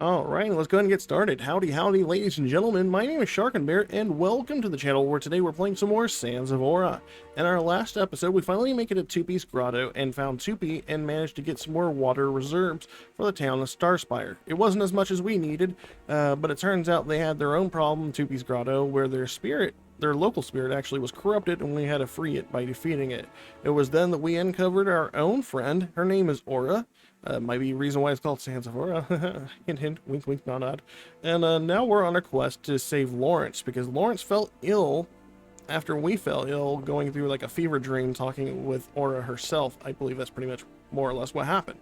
Alright, let's go ahead and get started. Howdy, howdy, ladies and gentlemen. My name is Sharkinbear, and welcome to the channel where today we're playing some more Sands of Aura. In our last episode, we finally make it a two-piece grotto and found Tupi and managed to get some more water reserves for the town of Spire. It wasn't as much as we needed, but it turns out they had their own problem, Tupi's grotto, where their local spirit actually was corrupted, and we had to free it by defeating it. It was then that we uncovered our own friend. Her name is Aura. Might be a reason why it's called Sands of Aura. Hint, hint, wink, wink, nod, nod. And now we're on a quest to save Lawrence, because Lawrence fell ill after we fell ill, going through like a fever dream, talking with Aura herself. I believe that's pretty much more or less what happened.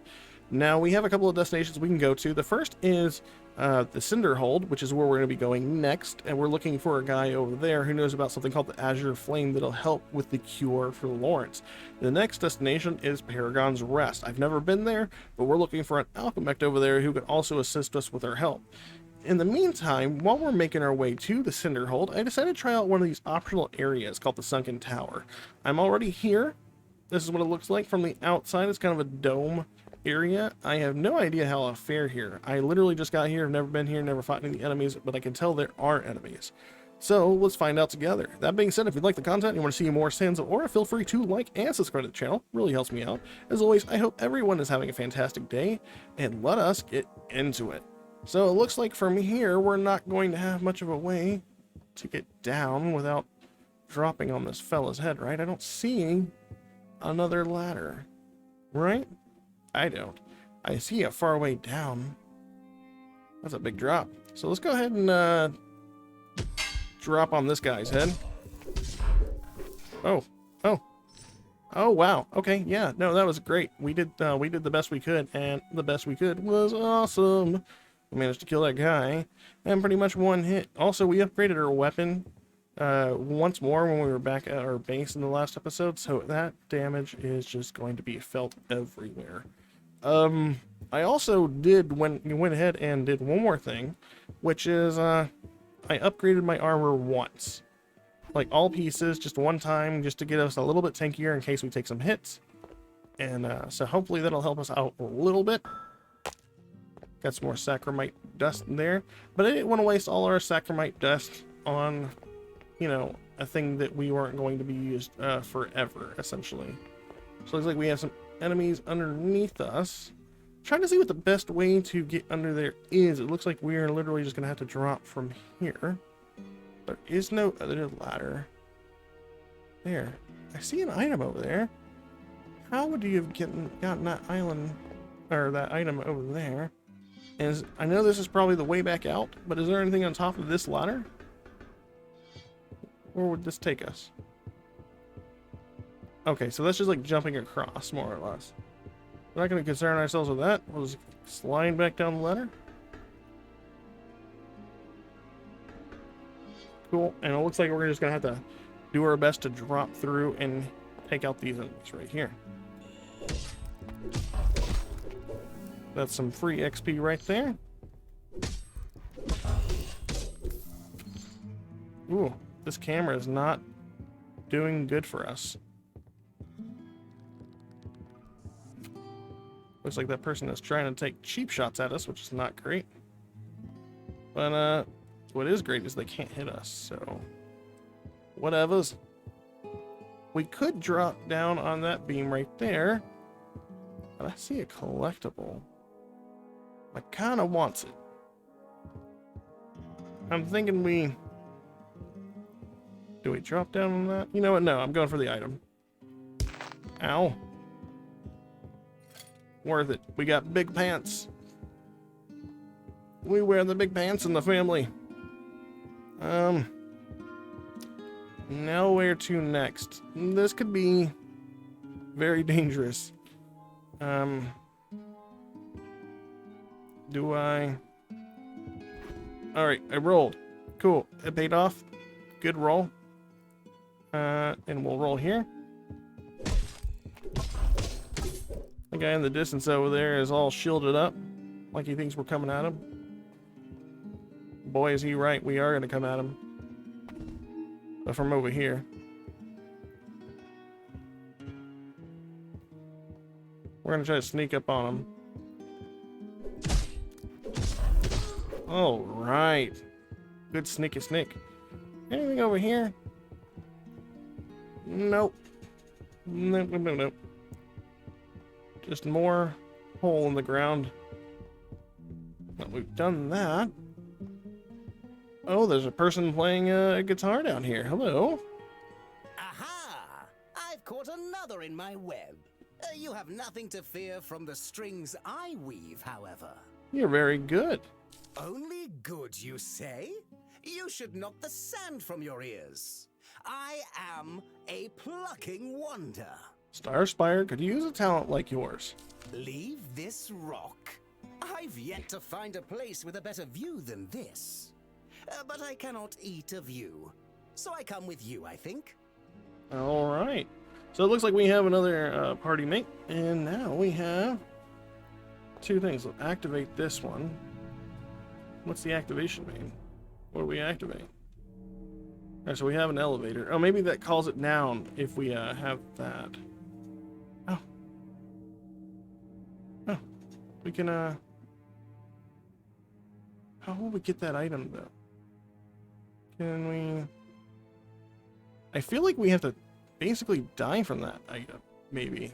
Now we have a couple of destinations we can go to. The first is the Cinder Hold, which is where we're going to be going next, and we're looking for a guy over there who knows about something called the Azure Flame that'll help with the cure for Lawrence. The next destination is Paragon's Rest. I've never been there, but we're looking for an alchemist over there who could also assist us with our help. In the meantime, while we're making our way to the Cinder Hold, I decided to try out one of these optional areas called the Sunken Tower. I'm already here. This is what it looks like from the outside. It's kind of a dome area. I have no idea how I'll fare here. I literally just got here, I've never been here, never fought any enemies, but I can tell there are enemies. So let's find out together. That being said, if you like the content and you want to see more Sands of Aura, feel free to like and subscribe to the channel. It really helps me out. As always, I hope everyone is having a fantastic day, and let us get into it. So it looks like from here, we're not going to have much of a way to get down without dropping on this fella's head, right? I don't see another ladder, right? I don't. I see a far way down. That's a big drop. So let's go ahead and drop on this guy's head. Oh, wow. Okay, yeah. No, that was great. We did the best we could, and the best we could was awesome. We managed to kill that guy, and pretty much one hit. Also, we upgraded our weapon once more when we were back at our base in the last episode, so that damage is just going to be felt everywhere. I also went ahead and did one more thing, which is, I upgraded my armor once. Like all pieces, just one time, just to get us a little bit tankier in case we take some hits. And, so hopefully that'll help us out a little bit. Got some more sacramite dust in there, but I didn't want to waste all our sacramite dust on, you know, a thing that we weren't going to be used, forever, essentially. So it looks like we have some enemies underneath us. Trying to see what the best way to get under there is. It looks like we're literally just gonna have to drop from here. There is no other ladder. There. I see an item over there. How would you have gotten that island, or that item over there? I know this is probably the way back out, but is there anything on top of this ladder? Where would this take us? Okay, so that's just like jumping across, more or less. We're not going to concern ourselves with that. We'll just slide back down the ladder. Cool. And it looks like we're just going to have to do our best to drop through and take out these enemies right here. That's some free XP right there. Ooh, this camera is not doing good for us. Looks like that person is trying to take cheap shots at us, which is not great. But, what is great is they can't hit us, so... whatevers. We could drop down on that beam right there. But I see a collectible. I kinda wants it. I'm thinking do we drop down on that? You know what? No, I'm going for the item. Ow. Worth it. We got big pants. We wear the big pants in the family. Now where to next? This could be very dangerous. Do I? Alright, I rolled. Cool. It paid off. Good roll. And we'll roll here. The guy in the distance over there is all shielded up, like he thinks we're coming at him. Boy, is he right, we are going to come at him. But from over here. We're going to try to sneak up on him. All right. Good sneaky sneak. Anything over here? Nope. Nope, nope, nope, nope. Just more hole in the ground. Well, we've done that. Oh, there's a person playing a guitar down here. Hello. Aha! I've caught another in my web. You have nothing to fear from the strings I weave, however. You're very good. Only good, you say? You should knock the sand from your ears. I am a plucking wonder. Spire could use a talent like yours. Leave this rock. I've yet to find a place with a better view than this. But I cannot eat a view. So I come with you, I think. All right. So it looks like we have another party mate. And now we have two things. We'll activate this one. What's the activation mean? What do we activate? All right, so we have an elevator. Oh, maybe that calls it down if we have that. Oh. Oh. We can, how will we get that item, though? Can we... I feel like we have to basically die from that item, maybe.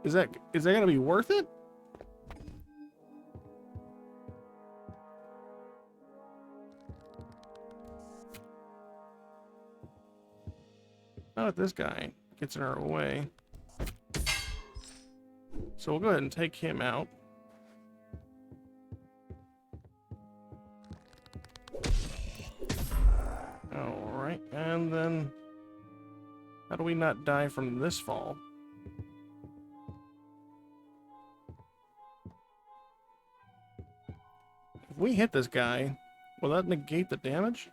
Is that gonna be worth it? Not if this guy gets in our way. So we'll go ahead and take him out. Alright, and then how do we not die from this fall? If we hit this guy, will that negate the damage?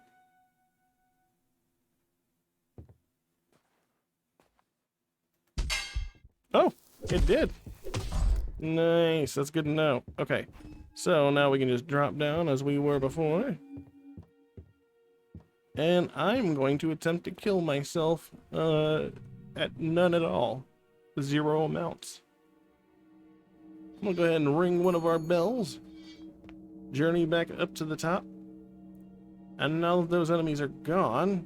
Oh, it did. Nice, that's good to know. Okay, so now we can just drop down as we were before. And I'm going to attempt to kill myself at none at all. 0 amounts. I'm gonna go ahead and ring one of our bells. Journey back up to the top. And now that those enemies are gone,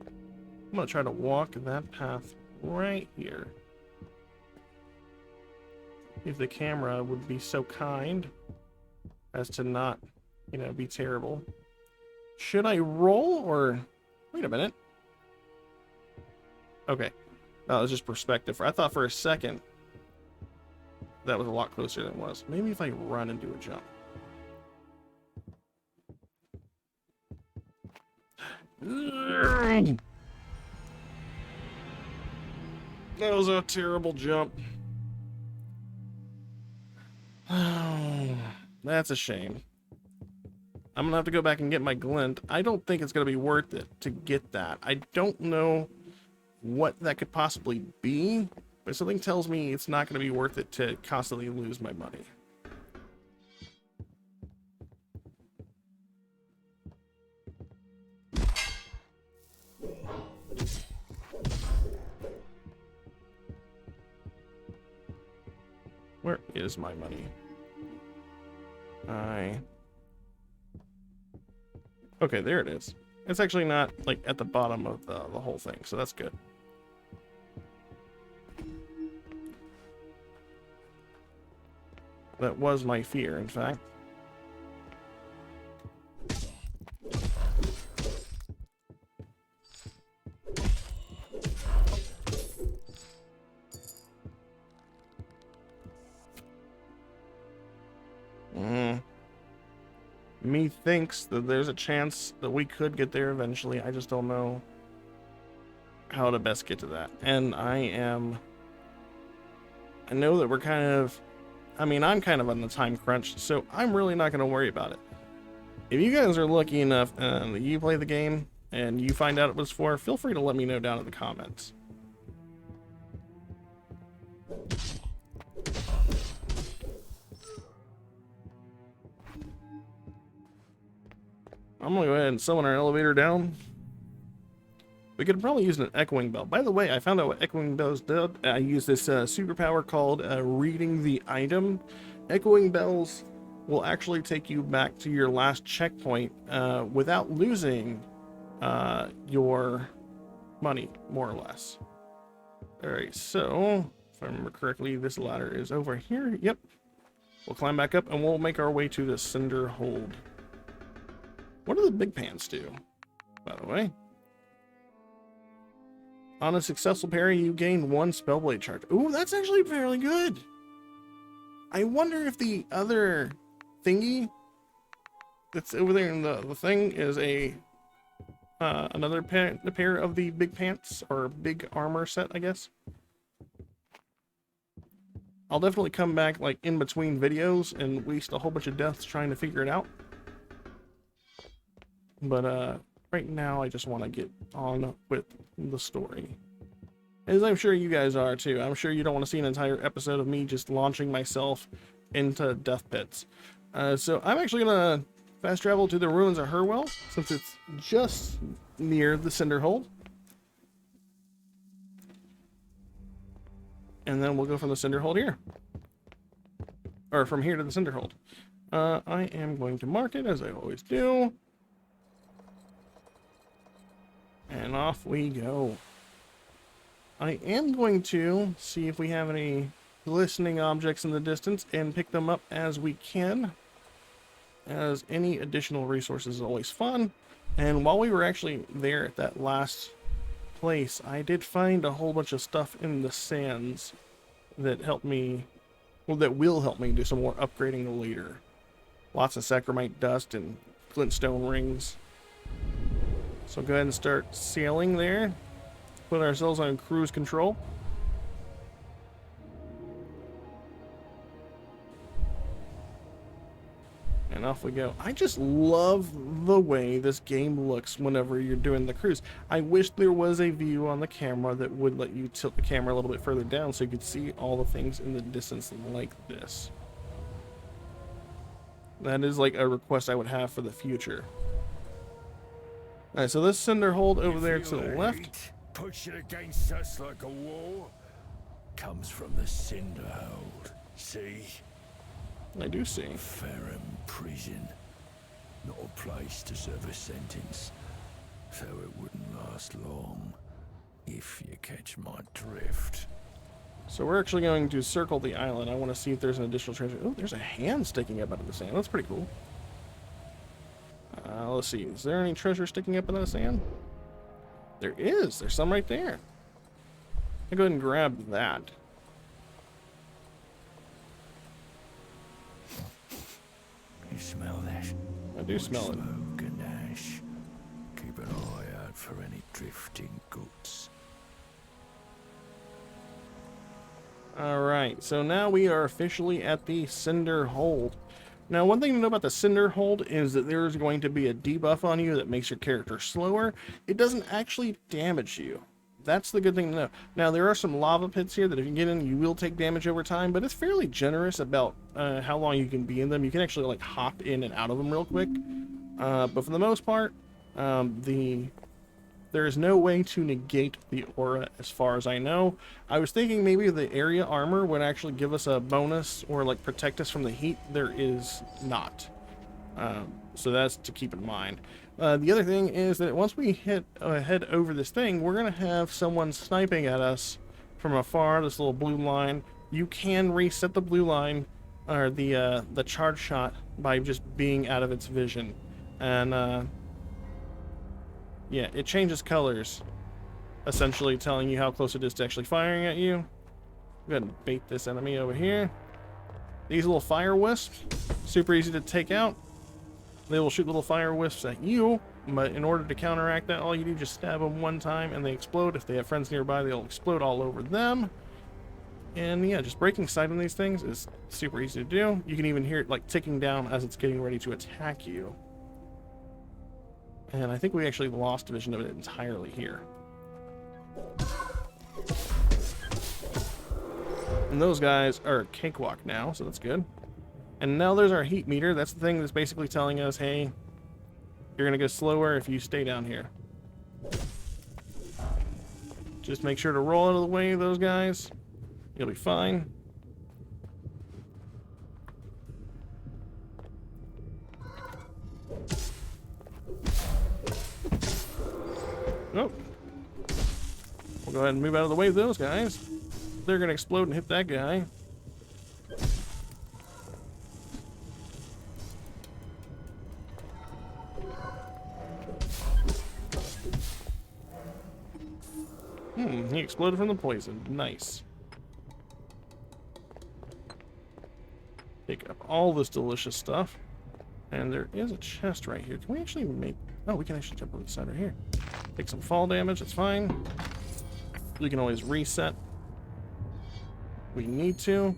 I'm gonna try to walk that path right here. If the camera would be so kind as to not, you know, be terrible. Should I roll or... Wait a minute. Okay. That was just perspective. I thought for a second that was a lot closer than it was. Maybe if I run and do a jump. That was a terrible jump. Oh, that's a shame. I'm gonna have to go back and get my glint. I don't think it's gonna be worth it to get that. I don't know what that could possibly be, but something tells me it's not gonna be worth it to constantly lose my money. Where is my money? Okay, there it is. It's actually not like at the bottom of the whole thing, so that's good. That was my fear, in fact. Me thinks that there's a chance that we could get there eventually. I just don't know how to best get to that. And I know that we're kind of, I'm kind of on the time crunch, so I'm really not going to worry about it. If you guys are lucky enough that you play the game and you find out what it's for, feel free to let me know down in the comments. I'm gonna go ahead and summon our elevator down. We could probably use an echoing bell. By the way, I found out what echoing bells did. I use this superpower called reading the item, Echoing bells will actually take you back to your last checkpoint without losing your money, more or less. Alright, so if I remember correctly, this ladder is over here. Yep. We'll climb back up and we'll make our way to the Cinder Hold. What do the big pants do, by the way? On a successful parry, you gain 1 spellblade charge. Ooh, that's actually fairly good. I wonder if the other thingy that's over there in the thing is a another pair of the big pants or big armor set, I guess. I'll definitely come back like in between videos and waste a whole bunch of deaths trying to figure it out. But right now I just want to get on with the story. As I'm sure you guys are too. I'm sure you don't want to see an entire episode of me just launching myself into death pits. So I'm actually going to fast travel to the ruins of Herwell, since it's just near the Cinder Hold. And then we'll go from the Cinder Hold here. Or from here to the Cinder Hold. I am going to mark it, as I always do. And off we go. I am going to see if we have any glistening objects in the distance and pick them up as we can, as any additional resources is always fun. And while we were actually there at that last place, I did find a whole bunch of stuff in the sands that helped me, well, that will help me do some more upgrading later. Lots of sacramite dust and glintstone rings. So go ahead and start sailing there. Put ourselves on cruise control. And off we go. I just love the way this game looks whenever you're doing the cruise. I wish there was a view on the camera that would let you tilt the camera a little bit further down so you could see all the things in the distance like this. That is like a request I would have for the future. Alright, so this Cinder Hold over there to the left. Push it against us like a wall. Comes from the Cinder Hold. See? I do see. Ferrum prison. Not a place to serve a sentence. So it wouldn't last long. If you catch my drift. So we're actually going to circle the island. I want to see if there's an additional treasure. Oh, there's a hand sticking up out of the sand. That's pretty cool. Let's see. Is there any treasure sticking up out of the sand? There is. There's some right there. I'll go ahead and grab that. You smell that? I do smell it. Smoke and ash. Keep an eye out for any drifting goods. Alright, so now we are officially at the Cinder Hold. Now, one thing to know about the Cinder Hold is that there is going to be a debuff on you that makes your character slower. It doesn't actually damage you. That's the good thing to know. Now, there are some lava pits here that if you get in, you will take damage over time, but it's fairly generous about how long you can be in them. You can actually like hop in and out of them real quick. But for the most part, there is no way to negate the aura as far as I know. I was thinking maybe the area armor would actually give us a bonus or like protect us from the heat. There is not. So that's to keep in mind. The other thing is that once we head over this thing, we're going to have someone sniping at us from afar, this little blue line. You can reset the blue line, or the charge shot, by just being out of its vision. And yeah, it changes colors, essentially telling you how close it is to actually firing at you. Go ahead and bait this enemy over here. These little fire wisps, super easy to take out. They will shoot little fire wisps at you, but in order to counteract that, all you do is just stab them one time and they explode. If they have friends nearby, they'll explode all over them. And yeah, just breaking sight on these things is super easy to do. You can even hear it like ticking down as it's getting ready to attack you. And I think we actually lost vision of it entirely here. And those guys are cakewalk now, so that's good. And now there's our heat meter. That's the thing that's basically telling us, hey, you're going to go slower if you stay down here. Just make sure to roll out of the way of those guys. You'll be fine. Oh. We'll go ahead and move out of the way of those guys. They're going to explode and hit that guy. He exploded from the poison. Nice. Pick up all this delicious stuff. And there is a chest right here. Can we actually make... Oh, we can actually jump over the side right here. Take some fall damage. That's fine. We can always reset. We need to.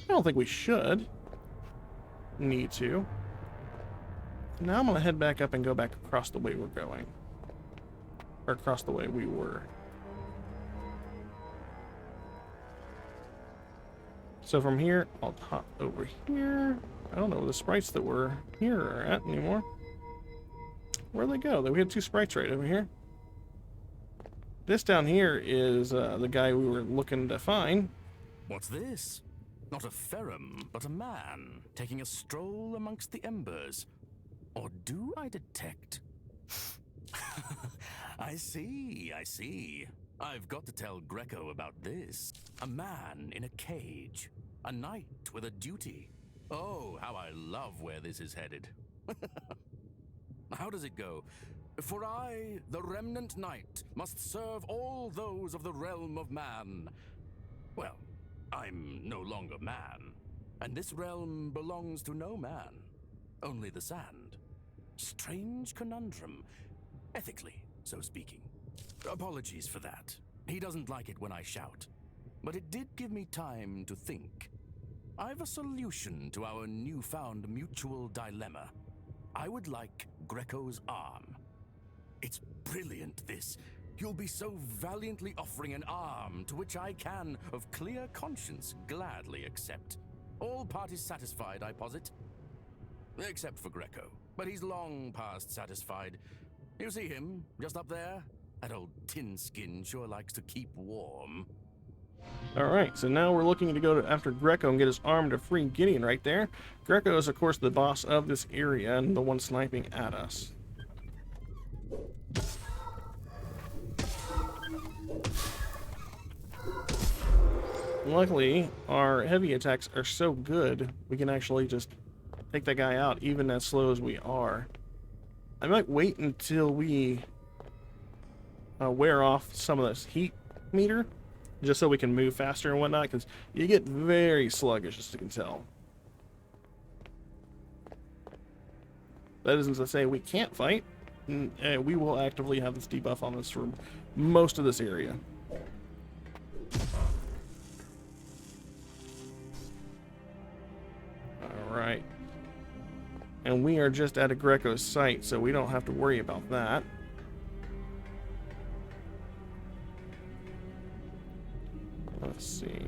I don't think we should. Need to. Now I'm going to head back up and go back across the way we're going. Or across the way we were. So from here, I'll hop over here. I don't know where the sprites that were here are at anymore. Where'd they go? We had two sprites right over here. This down here is the guy we were looking to find. What's this? Not a ferrum, but a man taking a stroll amongst the embers. Or do I detect? I see, I see. I've got to tell Greco about this. A man in a cage. A knight with a duty. Oh, how I love where this is headed. How does it go? For I, the remnant knight, must serve all those of the realm of man. Well, I'm no longer man, and this realm belongs to no man, only the sand. Strange conundrum, ethically, so speaking. Apologies for that. He doesn't like it when I shout, but it did give me time to think. I've a solution to our newfound mutual dilemma. I would like Greco's arm. It's brilliant, this. You'll be so valiantly offering an arm to which I can, of clear conscience, gladly accept. All parties satisfied, I posit. Except for Greco, but he's long past satisfied. You see him, just up there? That old tin skin sure likes to keep warm. Alright, so now we're looking to go after Greco and get his arm to free Gideon right there. Greco is, of course, the boss of this area and the one sniping at us. Luckily, our heavy attacks are so good, we can actually just take that guy out, even as slow as we are. I might wait until we wear off some of this heat meter, just so we can move faster and whatnot, because you get very sluggish, as you can tell. That isn't to say we can't fight. We will actively have this debuff on us for most of this area. Alright. And we are just at a Greco's site, so we don't have to worry about that. Let's see.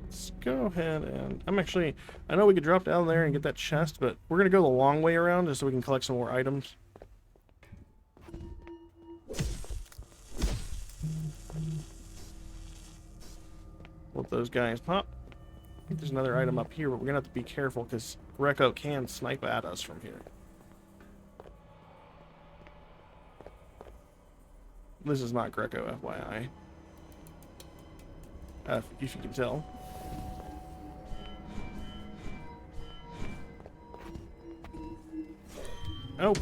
Let's go ahead and... I know we could drop down there and get that chest, but we're going to go the long way around just so we can collect some more items. Let those guys pop. I think there's another item up here, but we're going to have to be careful because Greco can snipe at us from here. This is not Greco, FYI. If you can tell. Oh.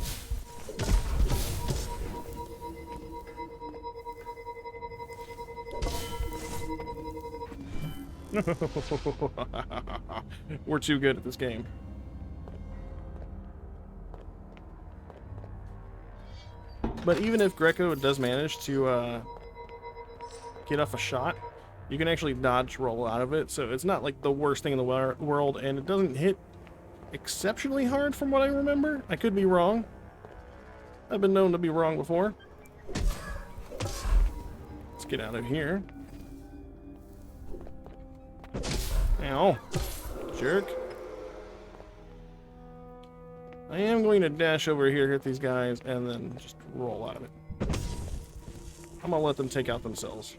We're too good at this game. But even if Greco does manage to get off a shot, you can actually dodge roll out of it, so it's not like the worst thing in the world, and it doesn't hit exceptionally hard from what I remember. I could be wrong. I've been known to be wrong before. Let's get out of here. Ow. Jerk. I am going to dash over here, hit these guys, and then just roll out of it. I'm going to let them take out themselves.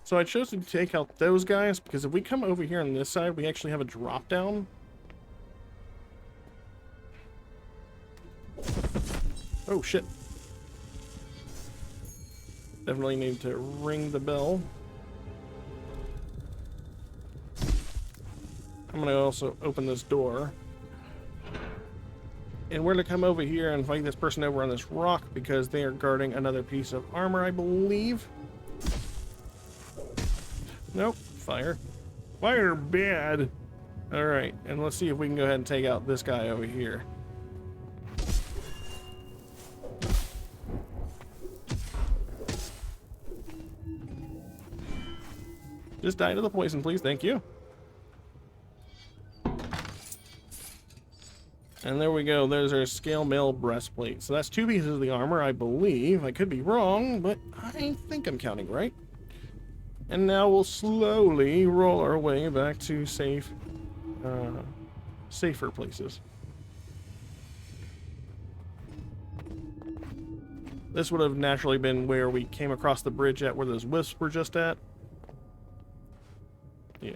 So I chose to take out those guys because if we come over here on this side, we actually have a drop down. Oh shit. Definitely need to ring the bell. I'm gonna also open this door. And we're gonna come over here and fight this person over on this rock because they are guarding another piece of armor, I believe. Nope, fire. Fire bad. Alright, and let's see if we can go ahead and take out this guy over here. Just die to the poison, please. Thank you. And there we go. There's our scale mail breastplate. So that's 2 pieces of the armor, I believe. I could be wrong, but I think I'm counting right. And now we'll slowly roll our way back to safer places. This would have naturally been where we came across the bridge at, where those wisps were just at. Yeah.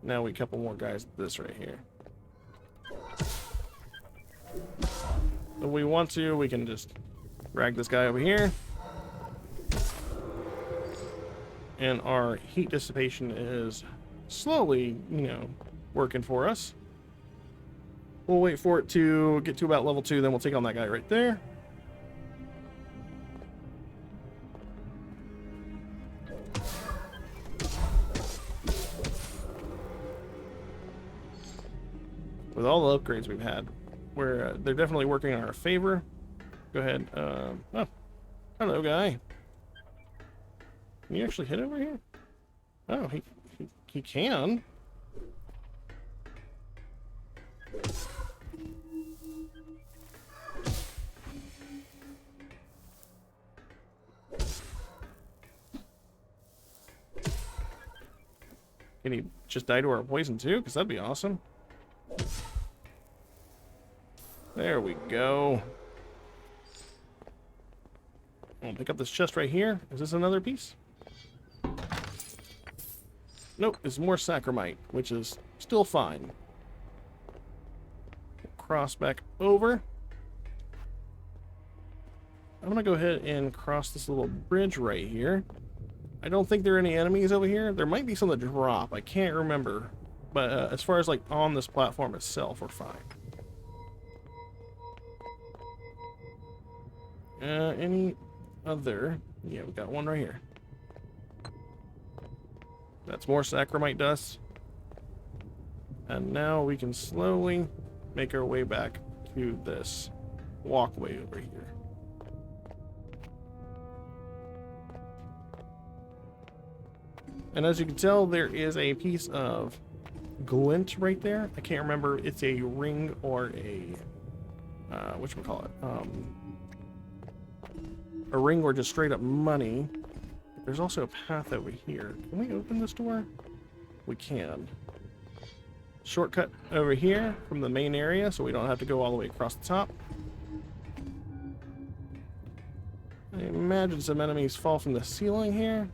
Now we couple more guys at this right here. If we want to, we can just drag this guy over here. And our heat dissipation is slowly, you know, working for us. We'll wait for it to get to about level 2, then we'll take on that guy right there. With all the upgrades we've had, where they're definitely working in our favor. Go ahead. Oh, hello, guy. Can you actually hit over here? Oh, he can. Can he just die to our poison too? Because that'd be awesome. There we go. I'll pick up this chest right here. Is this another piece? Nope, it's more sacramite, which is still fine. Cross back over. I'm gonna go ahead and cross this little bridge right here. I don't think there are any enemies over here. There might be some that drop. I can't remember. But as far as like on this platform itself, we're fine. Any other? Yeah, we got one right here. That's more sacramite dust. And now we can slowly make our way back to this walkway over here. And as you can tell, there is a piece of glint right there. I can't remember if it's a ring or a whatchamacallit, a ring or just straight up money. There's also a path over here. Can we open this door? We can. Shortcut over here from the main area so we don't have to go all the way across the top. I imagine some enemies fall from the ceiling here.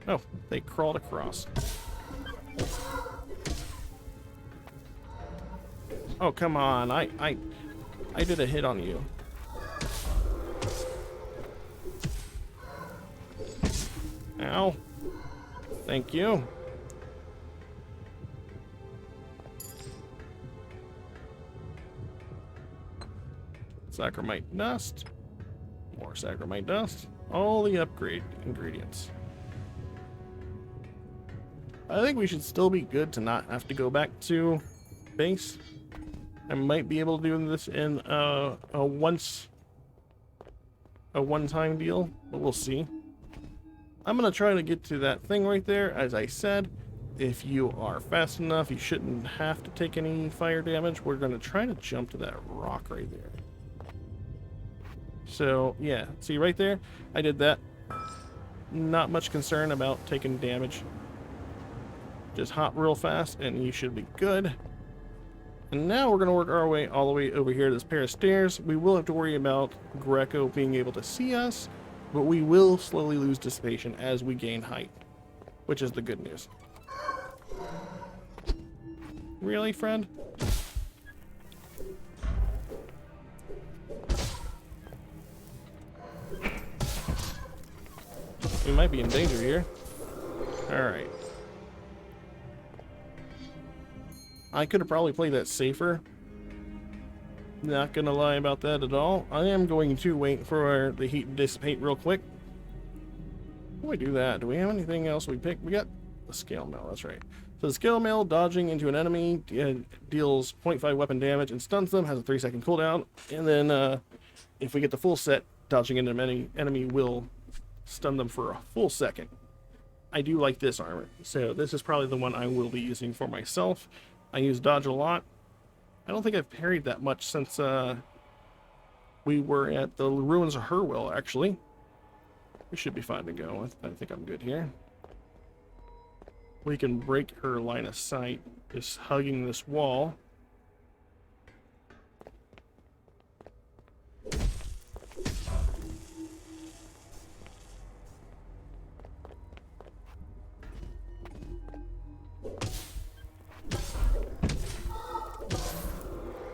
Oh, they crawled across. Oh, come on. I did a hit on you. Ow. Thank you. Sacramite dust. More sacramite dust. All the upgrade ingredients. I think we should still be good to not have to go back to base. I might be able to do this in a one-time deal, but we'll see. I'm gonna try to get to that thing right there. As I said, if you are fast enough, you shouldn't have to take any fire damage. We're gonna try to jump to that rock right there. So yeah, see right there? I did that. Not much concern about taking damage. Just hop real fast and you should be good. And now we're going to work our way all the way over here to this pair of stairs. We will have to worry about Greco being able to see us, but we will slowly lose dissipation as we gain height, which is the good news. Really, friend? We might be in danger here. Alright. I could have probably played that safer. Not gonna lie about that at all. I am going to wait for the heat to dissipate real quick. How do we do that? Do we have anything else we pick? We got the scale mail, that's right. So the scale mail, dodging into an enemy, deals 0.5 weapon damage and stuns them, has a 3-second cooldown. And then if we get the full set, dodging into an enemy will stun them for a full second. I do like this armor, so this is probably the one I will be using for myself. I use dodge a lot. I don't think I've parried that much since we were at the ruins of Herwell, actually. We should be fine to go. I think I'm good here. We can break her line of sight just hugging this wall.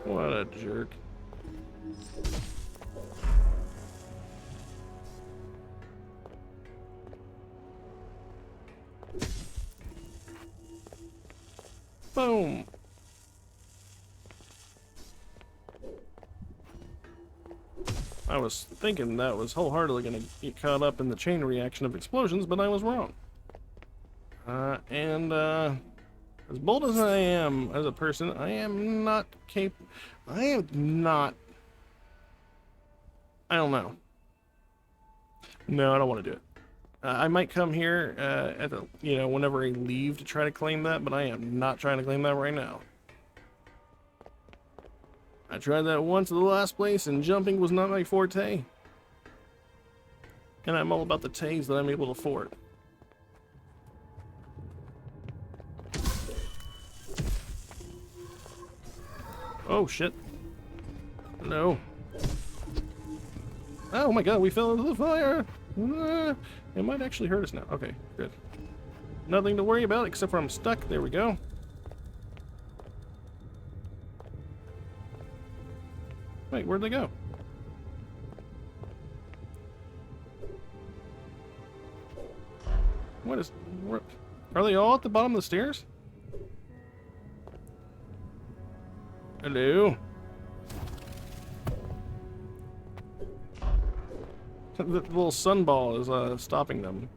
What a jerk. Boom. I was thinking that was wholeheartedly going to get caught up in the chain reaction of explosions, but I was wrong. As bold as I am as a person, I am not capable. I am not. I don't know. No, I don't want to do it. I might come here at the, whenever I leave to try to claim that, but I am not trying to claim that right now. I tried that once at the last place, and jumping was not my forte. And I'm all about the tays that I'm able to afford. Oh shit. No. Oh my god, we fell into the fire! It might actually hurt us now. Okay, good. Nothing to worry about except for I'm stuck. There we go. Wait, where'd they go? Where, are they all at the bottom of the stairs? Hello? The little sunball is stopping them.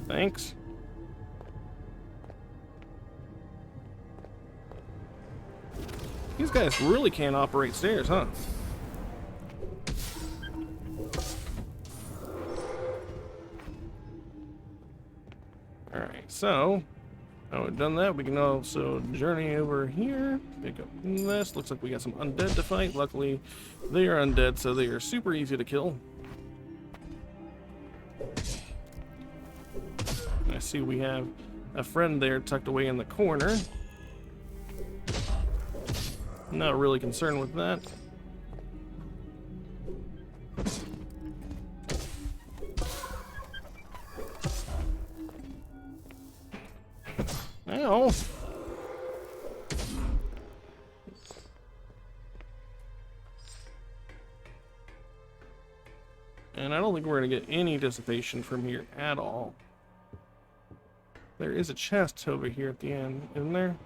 Thanks. These guys really can't operate stairs, huh? Alright, so now we've done that, we can also journey over here, pick up this. Looks like we got some undead to fight. Luckily, they are undead, so they are super easy to kill. I see we have a friend there tucked away in the corner. Not really concerned with that. Ow! And I don't think we're going to get any dissipation from here at all. There is a chest over here at the end, isn't there?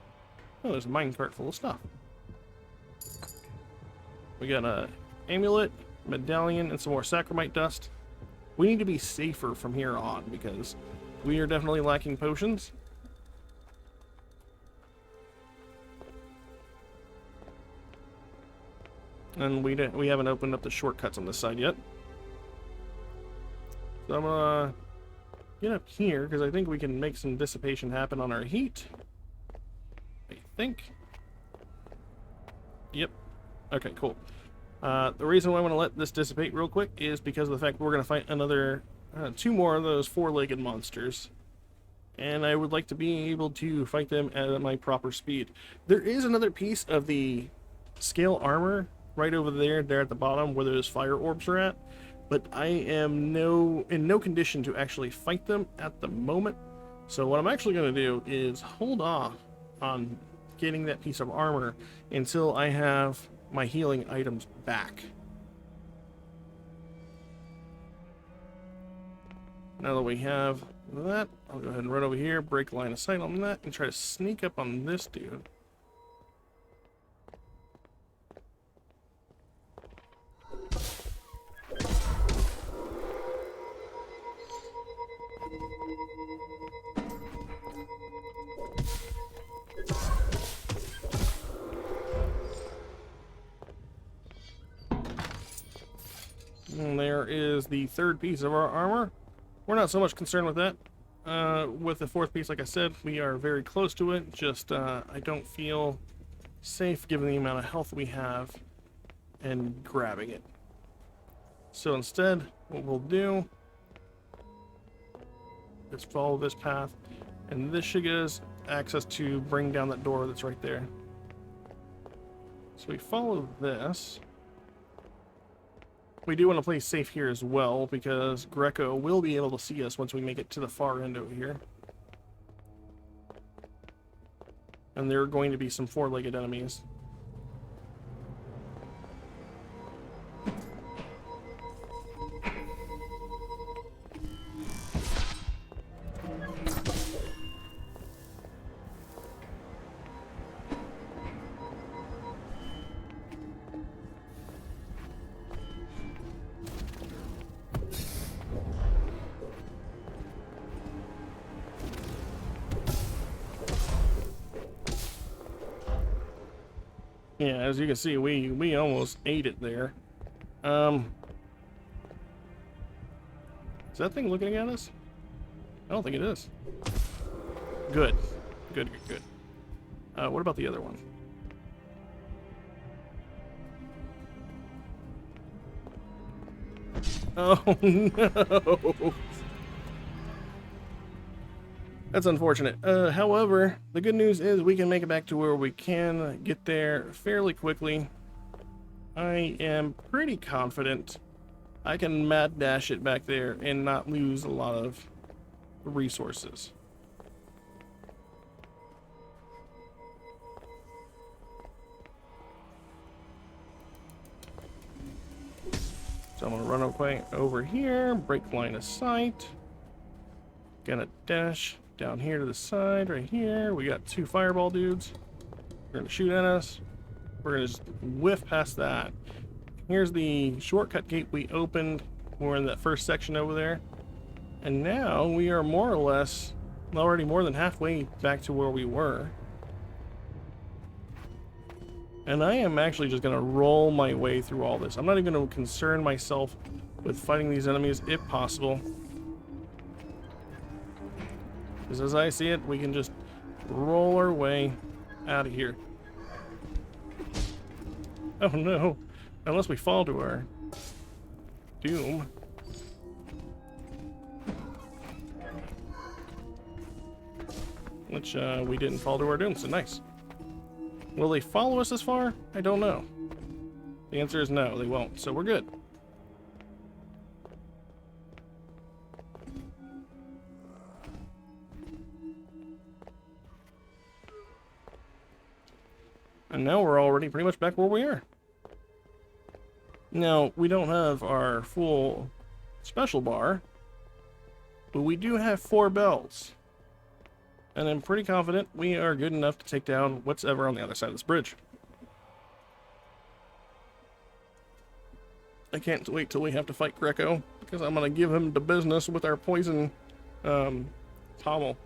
Oh, there's a minecart full of stuff. We got a amulet, medallion, and some more sacramite dust. We need to be safer from here on because we are definitely lacking potions. And we haven't opened up the shortcuts on this side yet. So I'm gonna get up here, because I think we can make some dissipation happen on our heat. I think. Yep. Okay, cool. The reason why I want to let this dissipate real quick is because of the fact we're going to fight another 2 more of those 4-legged monsters. And I would like to be able to fight them at my proper speed. There is another piece of the scale armor right over there at the bottom where those fire orbs are at. But I am in no condition to actually fight them at the moment. So what I'm actually going to do is hold off on getting that piece of armor until I have my healing items back. Now that we have that, I'll go ahead and run over here, break line of sight on that, and try to sneak up on this dude. And there is the 3rd piece of our armor. We're not so much concerned with that. With the 4th piece, like I said, we are very close to it. Just, I don't feel safe given the amount of health we have and grabbing it. So instead, what we'll do is follow this path. And this should get us access to bring down that door that's right there. So we follow this. We do want to play safe here as well, because Greco will be able to see us once we make it to the far end over here. And there are going to be some 4-legged enemies. Yeah, as you can see, we almost ate it there. Is that thing looking at us? I don't think it is. Good. Good, good, good. What about the other one? Oh, no! That's unfortunate. However, the good news is we can make it back to where we can get there fairly quickly. I am pretty confident I can mad dash it back there and not lose a lot of resources. So I'm gonna run away over here, break line of sight. Gonna dash down here to the side, right here. We got 2 fireball dudes. They're gonna shoot at us. We're gonna just whiff past that. Here's the shortcut gate we opened. We're in that first section over there. And now we are more or less already more than halfway back to where we were. And I am actually just gonna roll my way through all this. I'm not even gonna concern myself with fighting these enemies if possible. Because as I see it, we can just roll our way out of here. Oh no, unless we fall to our doom. Which, we didn't fall to our doom, so nice. Will they follow us this far? I don't know. The answer is no, they won't, so we're good. And now we're already pretty much back where we are. Now, we don't have our full special bar, but we do have 4 bells. And I'm pretty confident we are good enough to take down what's ever on the other side of this bridge. I can't wait till we have to fight Greco, because I'm going to give him the business with our poison pommel.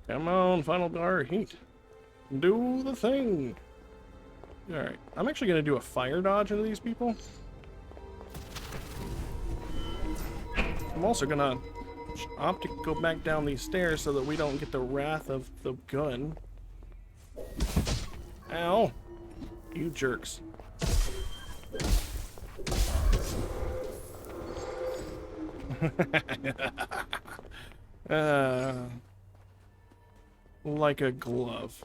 Come on, final bar heat. Do the thing. Alright, I'm actually going to do a fire dodge into these people. I'm also gonna opt to go back down these stairs so that we don't get the wrath of the gun. Ow! You jerks. Like a glove.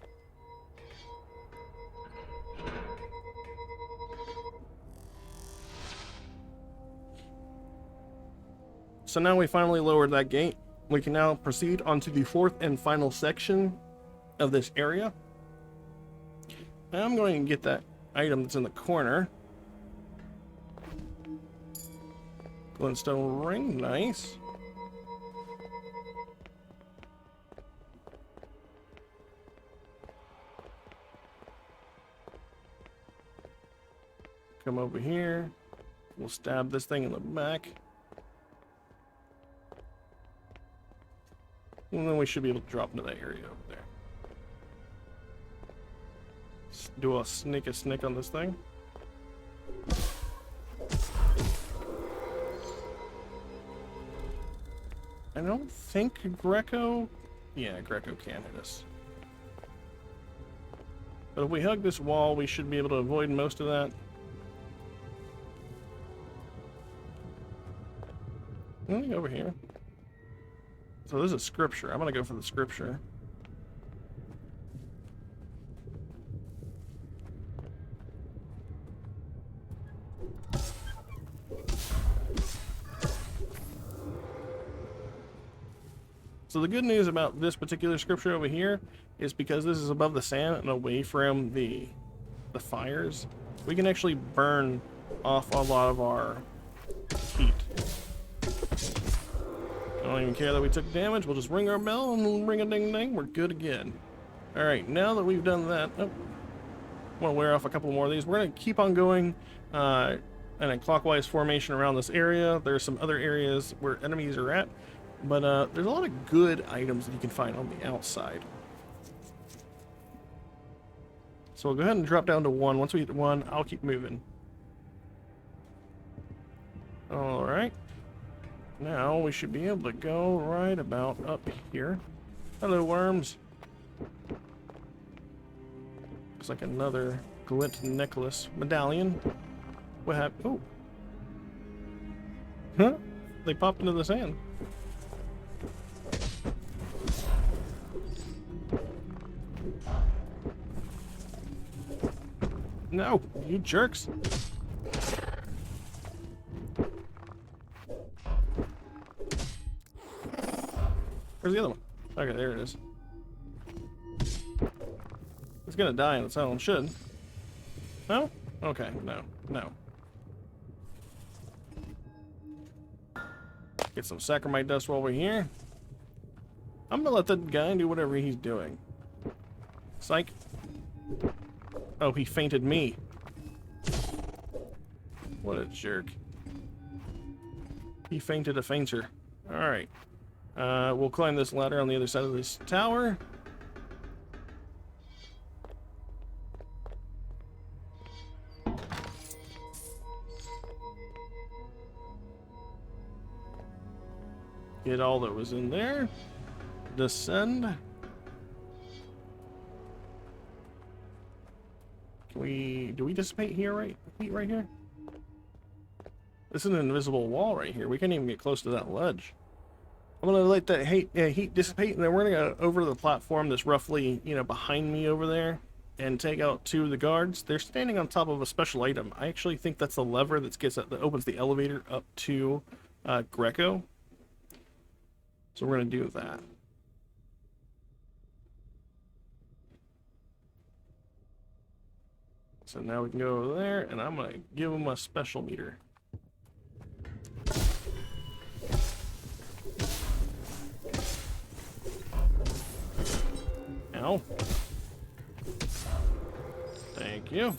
So now we finally lowered that gate. We can now proceed onto the fourth and final section of this area. I'm going to get that item that's in the corner. Glintstone ring, nice. Come over here. We'll stab this thing in the back. And then we should be able to drop into that area over there. Let's do a sneak on this thing. I don't think Greco... Yeah, Greco can hit us. But if we hug this wall, we should be able to avoid most of that. Anything over here? So this is scripture. I'm gonna go for the scripture. So the good news about this particular scripture over here is because this is above the sand and away from the fires, we can actually burn off a lot of our heat. I don't even care that we took damage. We'll just ring our bell and ring a ding ding. We're good again. Alright, now that we've done that, I want to wear off a couple more of these. We're going to keep on going in a clockwise formation around this area. There's some other areas where enemies are at, but there's a lot of good items that you can find on the outside. So we'll go ahead and drop down to 1. Once we hit 1, I'll keep moving. Alright. Now we should be able to go right about up here. Hello, worms. Looks like another glint necklace medallion. What happened? Oh. Huh? They popped into the sand. No, you jerks. Where's the other one? Okay, there it is. It's gonna die on its own, should. No? Okay, no. Get some sacramite dust while we're here. I'm gonna let that guy do whatever he's doing. Psych. Oh, he fainted me. What a jerk. He fainted a fainter. Alright. We'll climb this ladder on the other side of this tower. Get all that was in there. Descend. Do we dissipate here, right? Heat right here? This is an invisible wall right here. We can't even get close to that ledge. I'm gonna let that heat dissipate, and then we're gonna go over to the platform that's roughly, behind me over there, and take out 2 of the guards. They're standing on top of a special item. I actually think that's the lever that opens the elevator up to Greco. So we're gonna do that. So now we can go over there, and I'm gonna give them a special meter. Ow. Thank you.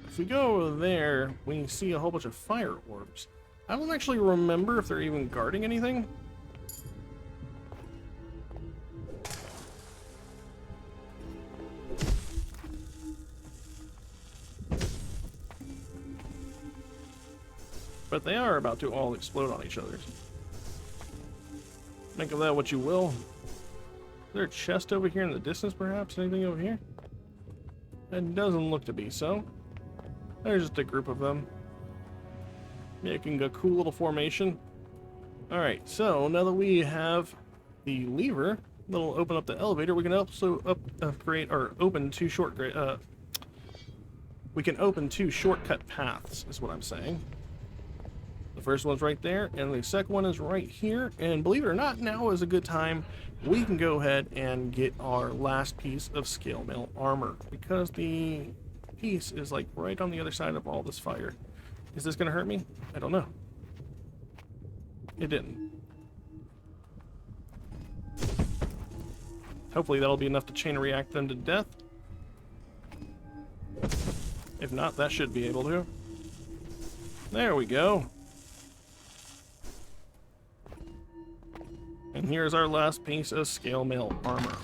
If we go over there, we see a whole bunch of fire orbs. I don't actually remember if they're even guarding anything. but they are about to all explode on each other. Make of that what you will. Is there a chest over here in the distance, perhaps? Anything over here? It doesn't look to be so. There's just a group of them. Making a cool little formation. Alright, so now that we have the lever that'll open up the elevator, we can also upgrade or open two shortcut paths, is what I'm saying. The first one's right there, and the second one is right here. And believe it or not, now is a good time. We can go ahead and get our last piece of scale mail armor, because the piece is like right on the other side of all this fire. Is this gonna hurt me? I don't know. It didn't. Hopefully that'll be enough to chain react them to death. If not, that should be able to. There we go. And here's our last piece of scale mail armor.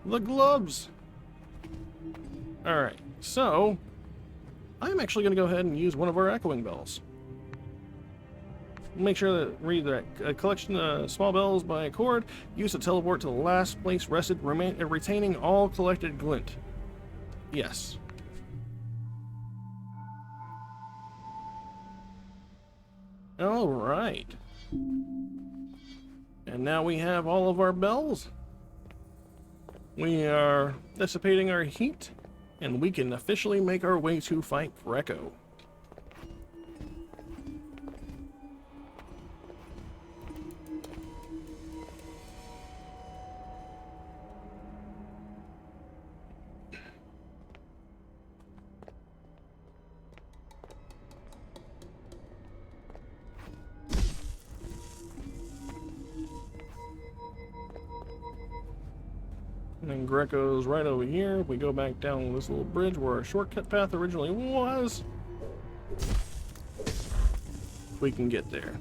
The gloves! Alright, so I'm actually going to go ahead and use one of our echoing bells. Make sure that read that a collection of small bells by accord, used to teleport to the last place rested, retaining all collected glint. Yes. Alright. And now we have all of our bells. We are dissipating our heat, and we can officially make our way to fight Greco. And then Greco's right over here. If we go back down this little bridge where our shortcut path originally was, we can get there.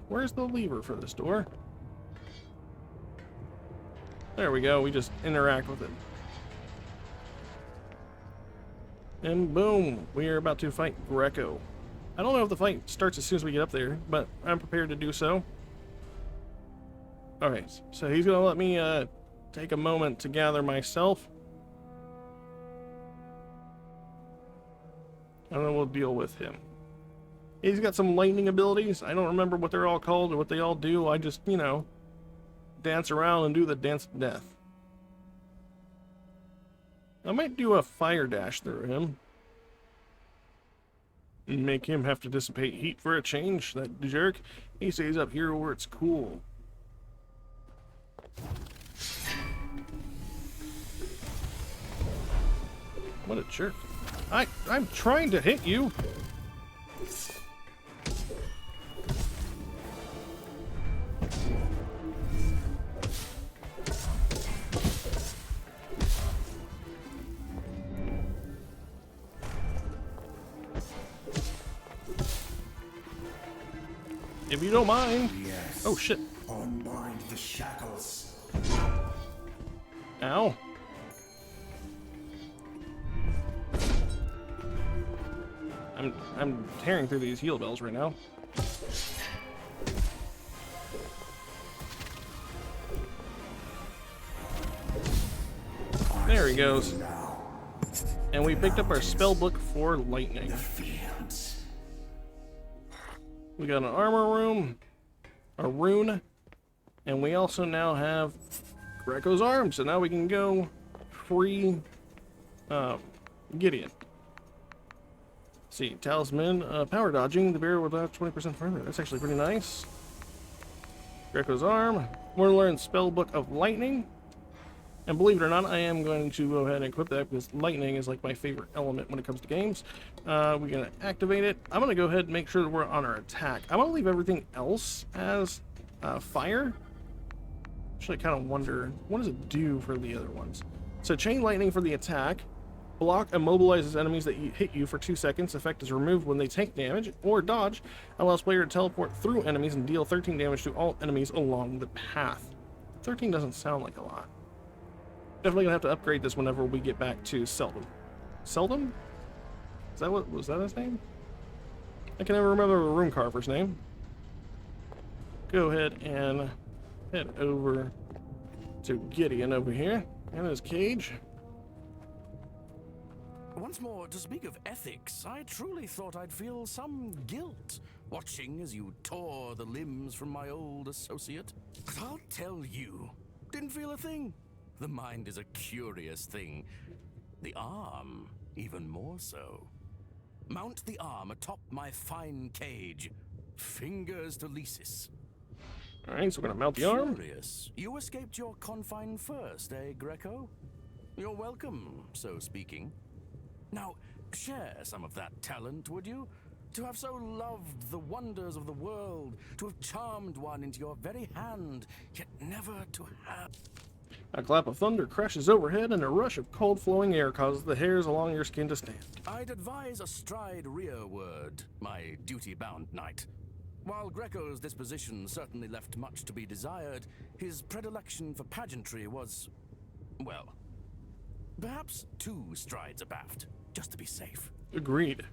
Where's the lever for this door? There we go. We just interact with it. And boom, we are about to fight Greco. I don't know if the fight starts as soon as we get up there, but I'm prepared to do so. Alright, so he's gonna let me take a moment to gather myself. And then we'll deal with him. He's got some lightning abilities. I don't remember what they're all called or what they all do. I just, you know, dance around and do the dance of death. I might do a fire dash through him. And make him have to dissipate heat for a change. That jerk. He stays up here where it's cool. What a jerk. I'm trying to hit you. If you don't mind. Yes. Oh shit. Unbind the shackles. Ow. I'm tearing through these heal bells right now. There he goes. And we picked up our spell book for lightning. We got an armor room, a rune, and we also now have Greco's arm, so now we can go free Gideon. See, talisman, power dodging, the bear will dodge 20% further. That's actually pretty nice. Greco's arm. We're gonna learn Spellbook of Lightning. And believe it or not, I am going to go ahead and equip that because lightning is like my favorite element when it comes to games. We're gonna activate it. I'm gonna go ahead and make sure that we're on our attack. I'm gonna leave everything else as fire. Actually, I kind of wonder, what does it do for the other ones? So chain lightning for the attack. Block immobilizes enemies that hit you for 2 seconds. Effect is removed when they take damage. Or dodge allows player to teleport through enemies and deal 13 damage to all enemies along the path. 13 doesn't sound like a lot. Definitely gonna have to upgrade this whenever we get back to Seldom. Seldom? Is that what, was that his name? I can never remember the room carver's name. Go ahead and head over to Gideon over here in his cage. Once more, to speak of ethics, I truly thought I'd feel some guilt watching as you tore the limbs from my old associate. But I'll tell you, didn't feel a thing. The mind is a curious thing. The arm, even more so. Mount the arm atop my fine cage. Fingers to Lysis. Alright, so we're gonna mount the arm. Curious. You escaped your confine first, eh, Greco? You're welcome, so speaking. Now, share some of that talent, would you? To have so loved the wonders of the world, to have charmed one into your very hand, yet never to have... A clap of thunder crashes overhead, and a rush of cold flowing air causes the hairs along your skin to stand. I'd advise astride rearward, my duty-bound knight. While Greco's disposition certainly left much to be desired, his predilection for pageantry was, well, perhaps 2 strides abaft, just to be safe. Agreed.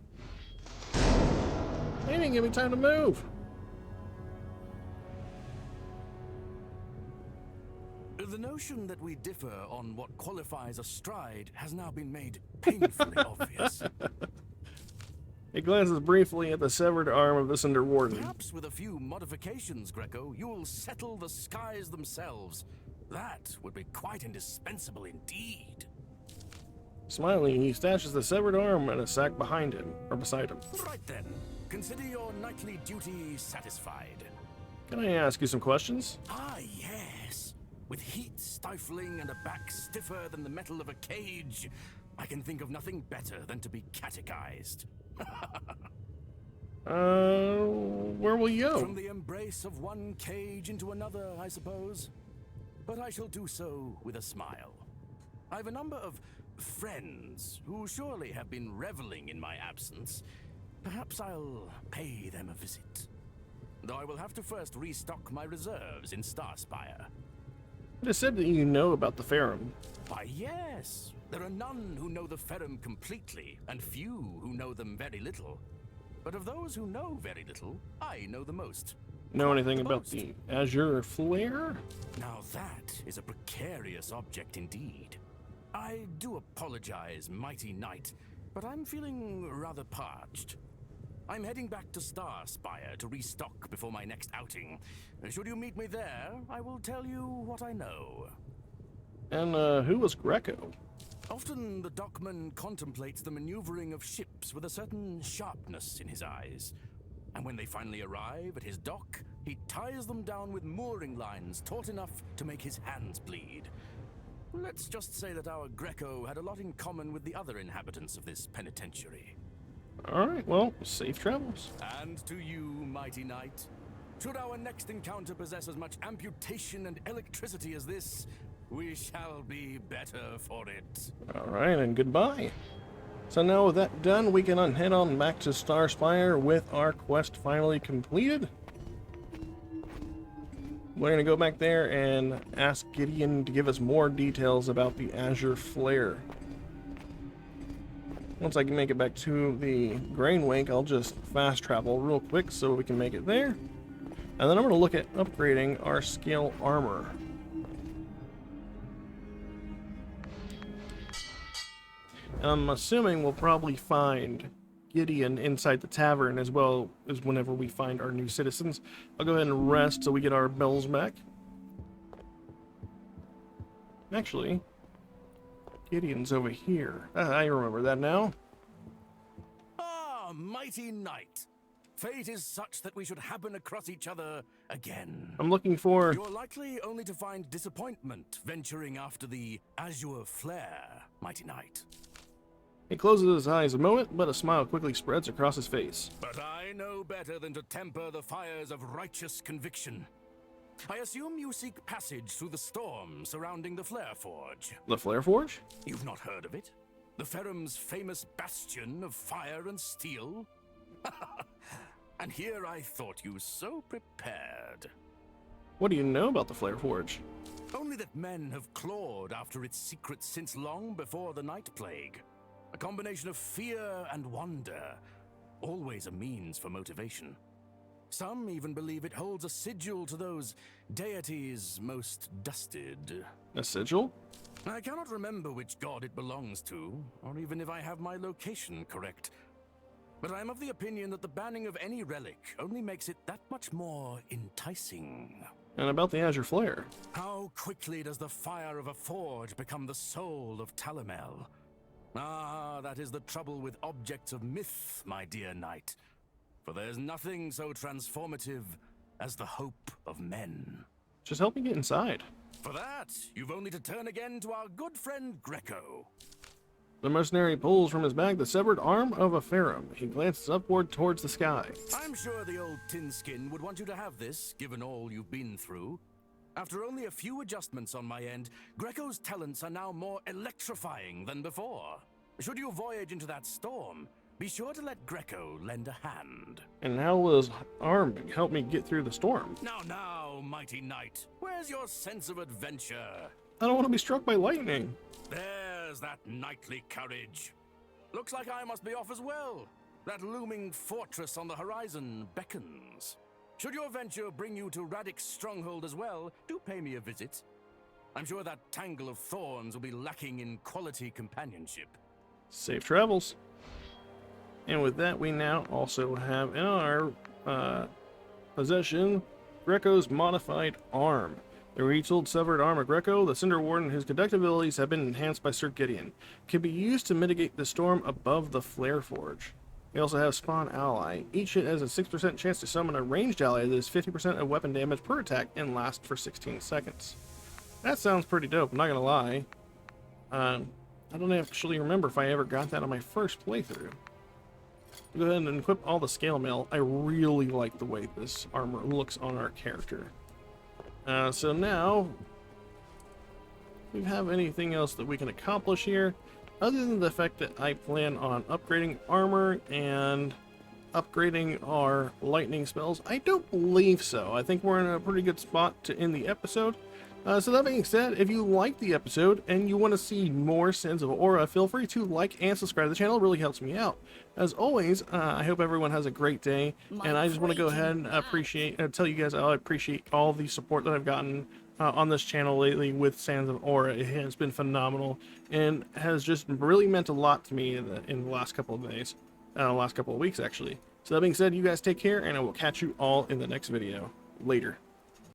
They didn't give me time to move. The notion that we differ on what qualifies a stride has now been made painfully obvious. He glances briefly at the severed arm of the Cinder Warden. Perhaps with a few modifications, Greco, you'll settle the skies themselves. That would be quite indispensable indeed. Smiling, he stashes the severed arm in a sack behind him, or beside him. Right then, consider your knightly duty satisfied. Can I ask you some questions? Ah, yes. With heat stifling and a back stiffer than the metal of a cage, I can think of nothing better than to be catechized. Where will you go? From the embrace of one cage into another, I suppose. But I shall do so with a smile. I've a number of friends who surely have been reveling in my absence. Perhaps I'll pay them a visit. Though I will have to first restock my reserves in Spire. It is said that you know about the Ferrum. Why, yes. There are none who know the Ferrum completely, and few who know them very little. But of those who know very little, I know the most. Know anything about the Azure flare? Now that is a precarious object indeed. I do apologize, mighty knight, but I'm feeling rather parched. I'm heading back to Spire to restock before my next outing. Should you meet me there, I will tell you what I know. And, who was Greco? Often the dockman contemplates the maneuvering of ships with a certain sharpness in his eyes. And when they finally arrive at his dock, he ties them down with mooring lines taut enough to make his hands bleed. Let's just say that our Greco had a lot in common with the other inhabitants of this penitentiary. Alright, well, safe travels. And to you, mighty knight. Should our next encounter possess as much amputation and electricity as this, we shall be better for it. Alright, and goodbye. So now with that done, we can head on back to Spire with our quest finally completed. We're going to go back there and ask Gideon to give us more details about the Azure flare. Once I can make it back to the Grain Wake, I'll just fast travel real quick so we can make it there. And then I'm going to look at upgrading our scale armor. And I'm assuming we'll probably find Gideon inside the tavern as well as whenever we find our new citizens. I'll go ahead and rest so we get our bells back. Actually, Gideon's over here. I remember that now. Ah, mighty knight. Fate is such that we should happen across each other again. I'm looking for... You're likely only to find disappointment venturing after the Azure flare, mighty knight. He closes his eyes a moment, but a smile quickly spreads across his face. But I know better than to temper the fires of righteous conviction. I assume you seek passage through the storm surrounding the Flare Forge. The Flare Forge? You've not heard of it? The Ferrum's famous bastion of fire and steel? And here I thought you so prepared. What do you know about the Flare Forge? Only that men have clawed after its secrets since long before the Night Plague. A combination of fear and wonder, always a means for motivation. Some even believe it holds a sigil to those deities most dusted. A sigil? I cannot remember which god it belongs to, or even if I have my location correct. But I am of the opinion that the banning of any relic only makes it that much more enticing. And about the Azure Flare? How quickly does the fire of a forge become the soul of Talamel? Ah, that is the trouble with objects of myth, my dear knight. For there's nothing so transformative as the hope of men. Just help me get inside. For that, you've only to turn again to our good friend Greco. The mercenary pulls from his bag the severed arm of a pharaoh. He glances upward towards the sky. I'm sure the old tin skin would want you to have this, given all you've been through. After only a few adjustments on my end, Greco's talents are now more electrifying than before. Should you voyage into that storm, be sure to let Greco lend a hand. And how will his arm help me get through the storm? Now, mighty knight, where's your sense of adventure? I don't want to be struck by lightning. There's that knightly courage. Looks like I must be off as well. That looming fortress on the horizon beckons. Should your venture bring you to Radic's stronghold as well, do pay me a visit. I'm sure that tangle of thorns will be lacking in quality companionship. Safe travels. And with that, we now also have in our possession Greco's modified arm. The retooled severed arm of Greco, the Cinder Warden, whose conductive abilities have been enhanced by Sir Gideon, can be used to mitigate the storm above the Flare Forge. We also have Spawn Ally. Each hit has a 6% chance to summon a ranged ally that is 50% of weapon damage per attack and lasts for 16 seconds. That sounds pretty dope, I'm not gonna lie. I don't actually remember if I ever got that on my first playthrough. Go ahead and equip all the scale mail. I really like the way this armor looks on our character. So now, do we have anything else that we can accomplish here? Other than the fact that I plan on upgrading armor and upgrading our lightning spells, I don't believe so. I think we're in a pretty good spot to end the episode. So that being said, if you like the episode and you want to see more Sands of Aura, feel free to like and subscribe to the channel. It really helps me out. As always, I hope everyone has a great day, and I just want to go ahead and tell you guys I appreciate all the support that I've gotten on this channel lately with Sands of Aura. It has been phenomenal and has just really meant a lot to me in the last couple of days, last couple of weeks actually. So that being said, you guys take care, and I will catch you all in the next video. Later.